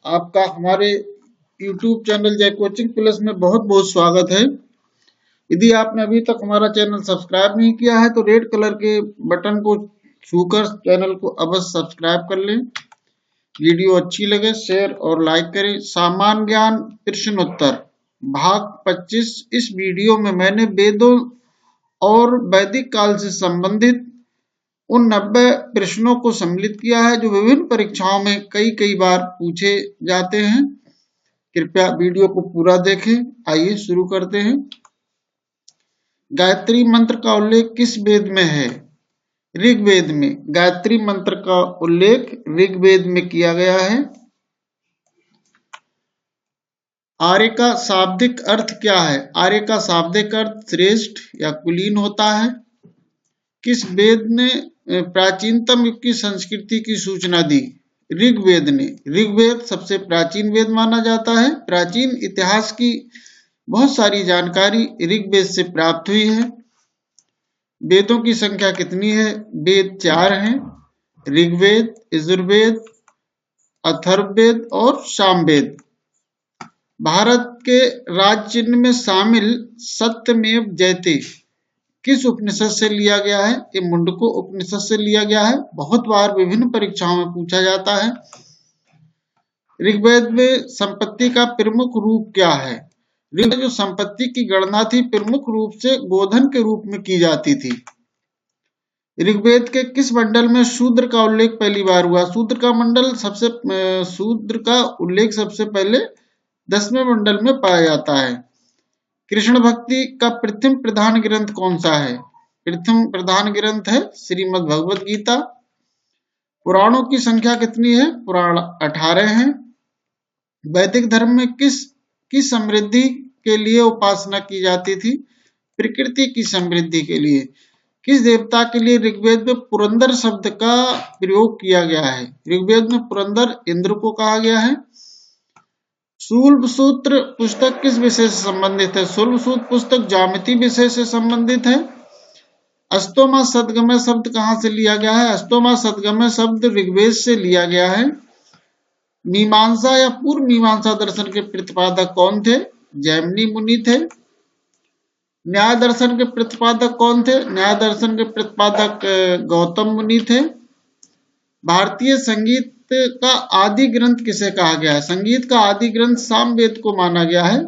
आपका हमारे YouTube channel जय कोचिंग प्लस में बहुत बहुत स्वागत है। यदि आपने अभी तक हमारा चैनल सब्सक्राइब नहीं किया है तो रेड कलर के बटन को छूकर चैनल को अवश्य सब्सक्राइब कर लें। वीडियो अच्छी लगे शेयर और लाइक करें। सामान्य ज्ञान प्रश्नोत्तर भाग 25। इस वीडियो में मैंने वेदों और वैदिक काल से संबंधित उन 90 प्रश्नों को सम्मिलित किया है जो विभिन्न परीक्षाओं में कई बार पूछे जाते हैं। कृपया वीडियो को पूरा देखें। आइए शुरू करते हैं। गायत्री मंत्र का उल्लेख किस वेद में है? ऋग्वेद में। गायत्री मंत्र का उल्लेख ऋग्वेद में किया गया है। आर्य का शाब्दिक अर्थ क्या है? आर्य का शाब्दिक अर्थ श्रेष्ठ या कुलीन होता है। किस वेद ने प्राचीनतम युग की संस्कृति की सूचना दी? ऋग्वेद ने। ऋग्वेद सबसे प्राचीन वेद माना जाता है। प्राचीन इतिहास की बहुत सारी जानकारी ऋग्वेद से प्राप्त हुई है। वेदों की संख्या कितनी है? वेद 4 हैं। ऋग्वेद, यजुर्वेद, अथर्ववेद और सामवेद। भारत के राज्य चिन्ह में शामिल सत्यमेव जयते किस उपनिषद से लिया गया है? ये मुंडको उपनिषद से लिया गया है। बहुत बार विभिन्न परीक्षाओं में पूछा जाता है। ऋग्वेद में संपत्ति का प्रमुख रूप क्या है? ऋग्वेद जो संपत्ति की गणना थी प्रमुख रूप से गोधन के रूप में की जाती थी। ऋग्वेद के किस मंडल में शूद्र का उल्लेख पहली बार हुआ? शूद्र का उल्लेख सबसे पहले 10वें मंडल में पाया जाता है। कृष्ण भक्ति का प्रथम प्रधान ग्रंथ कौन सा है? प्रथम प्रधान ग्रंथ है श्रीमद् भगवद गीता। पुराणों की संख्या कितनी है? पुराण 18 हैं। वैदिक धर्म में किस समृद्धि के लिए उपासना की जाती थी? प्रकृति की समृद्धि के लिए। किस देवता के लिए ऋग्वेद में पुरंदर शब्द का प्रयोग किया गया है? ऋग्वेद में पुरंदर इंद्र को कहा गया है। शूल्ब सूत्र पुस्तक किस विषय से संबंधित है? शूल्ब सूत्र पुस्तक ज्यामिति विषय से संबंधित है। अस्तोमा सद्गमय शब्द कहां से लिया गया है? अस्तोमा सद्गमय शब्द ऋग्वेद से लिया गया है। मीमांसा या पूर्व मीमांसा दर्शन के प्रतिपादक कौन थे? जैमिनी मुनि थे। न्याय दर्शन के प्रतिपादक कौन थे? न्याय दर्शन के प्रतिपादक गौतम मुनि थे। भारतीय संगीत का आदि ग्रंथ किसे कहा गया है? संगीत का आदि ग्रंथ सामवेद को माना गया है।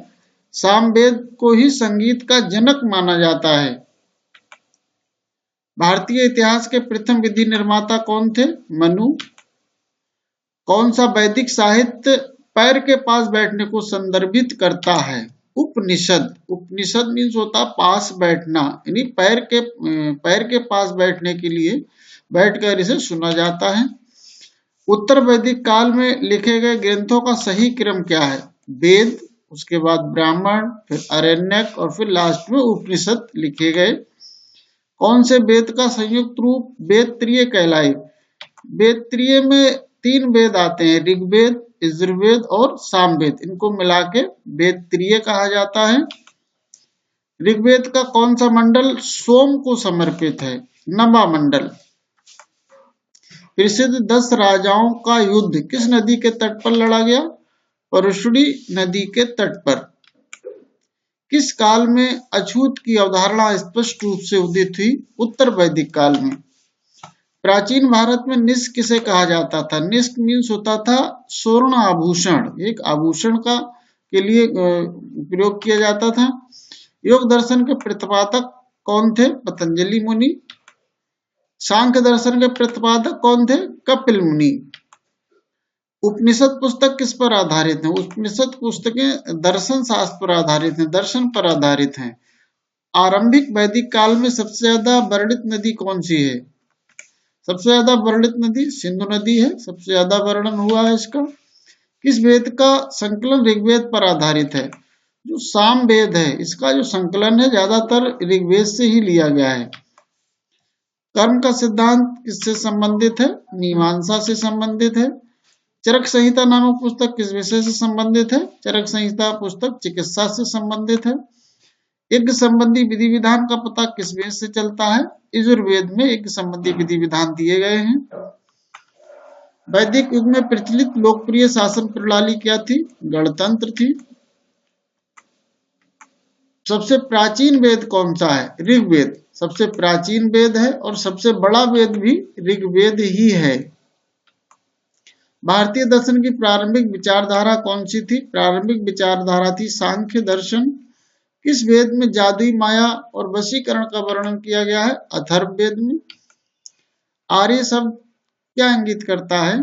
सामवेद को ही संगीत का जनक माना जाता है। भारतीय इतिहास के प्रथम विधि निर्माता कौन थे? मनु। कौन सा वैदिक साहित्य पैर के पास बैठने को संदर्भित करता है? उपनिषद। उपनिषद मीन्स होता पास बैठना, यानी पैर के पास बैठने के लिए बैठकर इसे सुना जाता है। उत्तर वैदिक काल में लिखे गए ग्रंथों का सही क्रम क्या है? वेद, उसके बाद ब्राह्मण, फिर आरण्यक और फिर लास्ट में उपनिषद लिखे गए। कौन से वेद का संयुक्त रूप वेद त्रिय कहलाए? वेद त्रिय में 3 वेद आते हैं, ऋग्वेद, यजुर्वेद और सामवेद। इनको मिला के वेद त्रिय कहा जाता है। ऋग्वेद का कौन सा मंडल सोम को समर्पित है? 9वां मंडल। प्रसिद्ध 10 राजाओं का युद्ध किस नदी के तट पर लड़ा गया? परुष्णी नदी के तट पर। किस काल में अछूत की अवधारणा स्पष्ट रूप से उदित हुई? उत्तर वैदिक काल में। प्राचीन भारत में निष्क किसे कहा जाता था? निष्क मीन्स होता था स्वर्ण आभूषण, एक आभूषण के लिए प्रयोग किया जाता था। योग दर्शन के प्रतिपादक कौन थे? पतंजलि मुनि। सांख्य दर्शन के प्रतिपादक कौन थे? कपिल मुनि। उपनिषद पुस्तक किस पर आधारित है? उपनिषद पुस्तकें दर्शन शास्त्र पर आधारित हैं, दर्शन पर आधारित हैं। आरंभिक वैदिक काल में सबसे ज्यादा वर्णित नदी कौन सी है? सबसे ज्यादा वर्णित नदी सिंधु नदी है, सबसे ज्यादा वर्णन हुआ है इसका। किस वेद का संकलन ऋग्वेद पर आधारित है? जो सामवेद है इसका जो संकलन है ज्यादातर ऋग्वेद से ही लिया गया है। कर्म का सिद्धांत किससे संबंधित है? मीमांसा से संबंधित है। चरक संहिता नामक पुस्तक किस विषय से संबंधित है? चरक संहिता पुस्तक चिकित्सा से संबंधित है। यज्ञ संबंधी विधि विधान का पता किस वेद से चलता है? यजुर्वेद में यज्ञ संबंधी विधि विधान दिए गए हैं। वैदिक युग में प्रचलित लोकप्रिय शासन प्रणाली क्या थी? गणतंत्र थी। सबसे प्राचीन वेद कौन सा है? ऋग्वेद सबसे प्राचीन वेद है और सबसे बड़ा वेद भी ऋग्वेद ही है। भारतीय दर्शन की प्रारंभिक विचारधारा कौन सी थी? प्रारंभिक विचारधारा थी सांख्य दर्शन। किस वेद में जादुई माया और वशीकरण का वर्णन किया गया है? अथर्ववेद में। आर्य शब्द क्या इंगित करता है?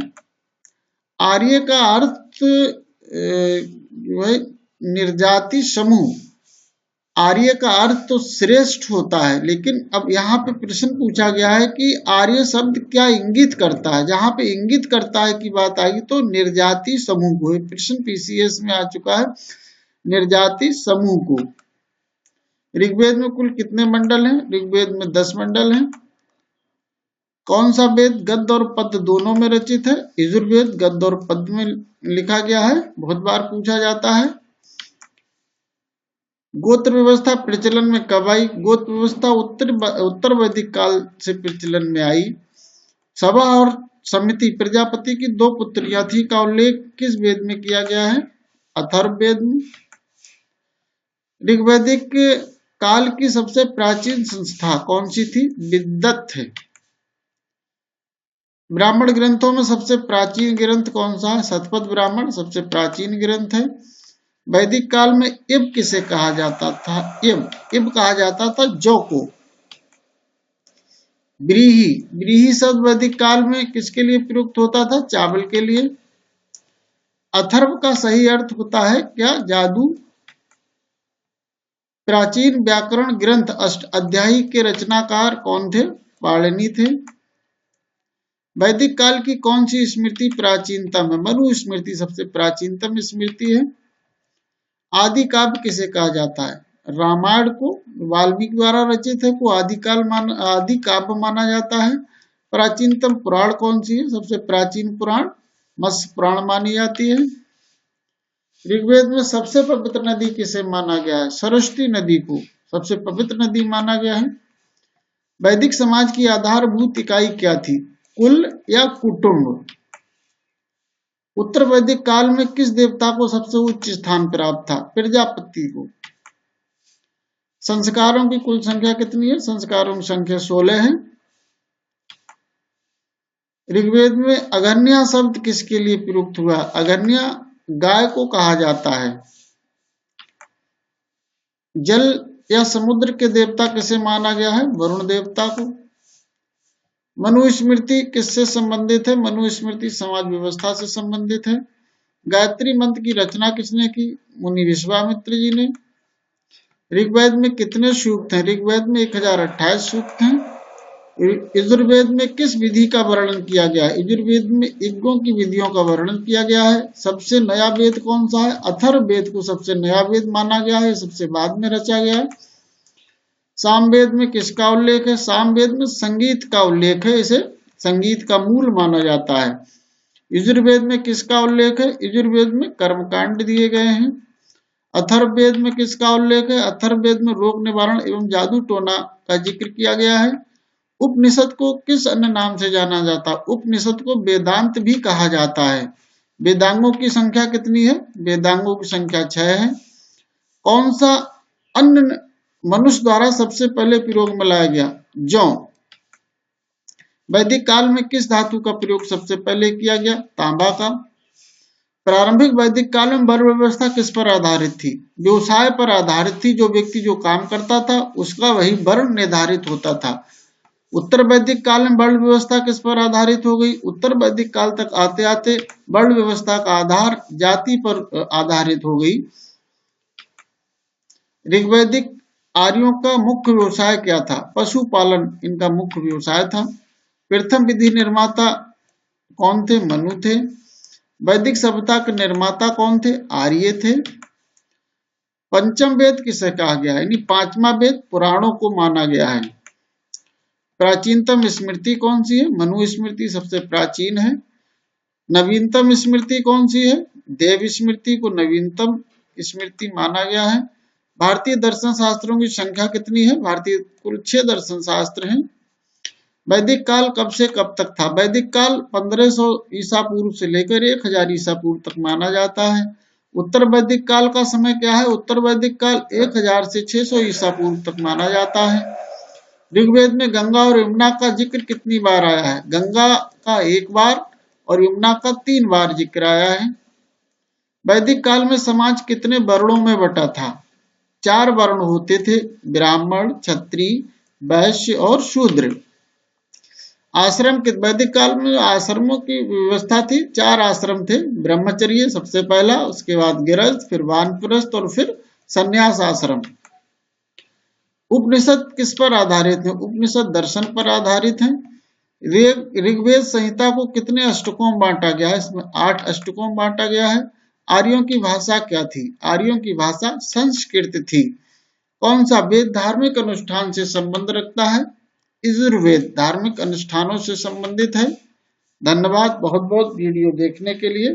आर्य का अर्थ निर्जाति समूह। आर्य का अर्थ तो श्रेष्ठ होता है, लेकिन अब यहाँ पे प्रश्न पूछा गया है कि आर्य शब्द क्या इंगित करता है। जहां पे इंगित करता है की बात आएगी तो निर्जाति समूह को। प्रश्न पीसीएस में आ चुका है, निर्जाति समूह को। ऋग्वेद में कुल कितने मंडल हैं? ऋग्वेद में 10 मंडल हैं। कौन सा वेद गद्य और पद्य दोनों में रचित है? यजुर्वेद गद्य और पद्य में लिखा गया है, बहुत बार पूछा जाता है। गोत्र व्यवस्था प्रचलन में कब आई? गोत्र व्यवस्था उत्तर वैदिक काल से प्रचलन में आई। सभा और समिति प्रजापति की 2 पुत्रियां थी का उल्लेख किस वेद में किया गया है? अथर्ववेद में। ऋग्वैदिक काल की सबसे प्राचीन संस्था कौन सी थी? विद्वत है। ब्राह्मण ग्रंथों में सबसे प्राचीन ग्रंथ कौन सा है? शतपथ ब्राह्मण सबसे प्राचीन ग्रंथ है। वैदिक काल में इब किसे कहा जाता था? इब कहा जाता था जौ को। व्रीहि शब्द वैदिक काल में किसके लिए प्रयुक्त होता था? चावल के लिए। अथर्व का सही अर्थ होता है क्या? जादू। प्राचीन व्याकरण ग्रंथ अष्टाध्यायी के रचनाकार कौन थे? पाणिनि थे। वैदिक काल की कौन सी स्मृति प्राचीनतम है? मनु स्मृति सबसे प्राचीनतम स्मृति है। आदि काव्य किसे कहा जाता है? रामायण को वाल्मीकि द्वारा रचित है को आदि काव्य माना जाता है। प्राचीनतम पुराण कौन सी है? सबसे प्राचीन पुराण मत्स्य पुराण मानी जाती है। ऋग्वेद में सबसे पवित्र नदी किसे माना गया है? सरस्वती नदी को सबसे पवित्र नदी माना गया है। वैदिक समाज की आधारभूत इकाई क्या थी? कुल या कुटुंब। उत्तर वैदिक काल में किस देवता को सबसे उच्च स्थान प्राप्त था? प्रजापति को। संस्कारों की कुल संख्या कितनी है? संस्कारों की संख्या 16 है। ऋग्वेद में अगन्या शब्द किसके लिए प्रयुक्त हुआ? अगन्या गाय को कहा जाता है। जल या समुद्र के देवता किसे माना गया है? वरुण देवता को। मनुस्मृति किससे संबंधित है? मनुस्मृति समाज व्यवस्था से संबंधित है। गायत्री मंत्र की रचना किसने की? मुनि विश्वामित्र जी ने। ऋग्वेद में कितने सूक्त हैं? ऋग्वेद में 1028 सूक्त हैं। यजुर्वेद में किस विधि का वर्णन किया गया है? यजुर्वेद में यज्ञों की विधियों का वर्णन किया गया है। सबसे नया वेद कौन सा है? अथर्ववेद को सबसे नया वेद माना गया है, सबसे बाद में रचा गया है। सामवेद में किसका उल्लेख है? सामवेद में संगीत का उल्लेख है, इसे संगीत का मूल माना जाता है। यजुर्वेद में किसका उल्लेख है? यजुर्वेद में कर्मकांड दिए गए हैं। अथर्ववेद में किसका उल्लेख है? अथर्ववेद में रोग निवारण एवं जादू टोना का जिक्र किया गया है। उपनिषद को किस अन्य नाम से जाना जाता है? उपनिषद को वेदांत भी कहा जाता है। वेदांगों की संख्या कितनी है? वेदांगों की संख्या 6 है। कौन सा अन्न मनुष्य द्वारा सबसे पहले प्रयोग में लाया गया? जौ। वैदिक काल में किस धातु का प्रयोग सबसे पहले किया गया? तांबा का। प्रारंभिक वैदिक काल में वर्ण व्यवस्था किस पर आधारित थी? व्यवसाय पर आधारित थी। जो व्यक्ति जो काम करता था उसका वही वर्ण निर्धारित होता था। उत्तर वैदिक काल में वर्ण व्यवस्था किस पर आधारित हो गई? उत्तर वैदिक काल तक आते आते वर्ण व्यवस्था का आधार जाति पर आधारित हो गई। ऋग्वैदिक आर्यों का मुख्य व्यवसाय क्या था? पशुपालन इनका मुख्य व्यवसाय था। प्रथम विधि निर्माता कौन थे? मनु थे। वैदिक सभ्यता के निर्माता कौन थे? आर्य थे। पंचम वेद किसे कहा गया है? यानी 5वां वेद पुराणों को माना गया है। प्राचीनतम स्मृति कौन सी है? मनु स्मृति सबसे प्राचीन है। नवीनतम स्मृति कौन सी है? देव स्मृति को नवीनतम स्मृति माना गया है। भारतीय दर्शन शास्त्रों की संख्या कितनी है? भारतीय कुल 6 दर्शन शास्त्र हैं। वैदिक काल कब से कब तक था? वैदिक काल 1500 ईसा पूर्व से लेकर 1000 ईसा पूर्व तक माना जाता है। उत्तर वैदिक काल का समय क्या है? उत्तर वैदिक काल 1000 से 600 ईसा पूर्व तक माना जाता है। ऋग्वेद में गंगा और यमुना का जिक्र कितनी बार आया है? गंगा का 1 बार और यमुना का 3 बार जिक्र आया है। वैदिक काल में समाज कितने वर्णों में बटा था? 4 वर्ण होते थे, ब्राह्मण, क्षत्रिय, वैश्य और शूद्र। आश्रम के वैदिक काल में आश्रमों की व्यवस्था थी, 4 आश्रम थे। ब्रह्मचर्य सबसे पहला, उसके बाद गृहस्थ, फिर वानप्रस्थ और फिर संन्यास आश्रम। उपनिषद किस पर आधारित है? उपनिषद दर्शन पर आधारित है। ऋग्वेद संहिता को कितने अष्टकों में बांटा गया है? इसमें 8 अष्टकों में बांटा गया है। आर्यों की भाषा क्या थी? आर्यों की भाषा संस्कृत थी। कौन सा वेद धार्मिक अनुष्ठान से संबंध रखता है? यजुर्वेद धार्मिक अनुष्ठानों से संबंधित है। धन्यवाद बहुत बहुत वीडियो देखने के लिए।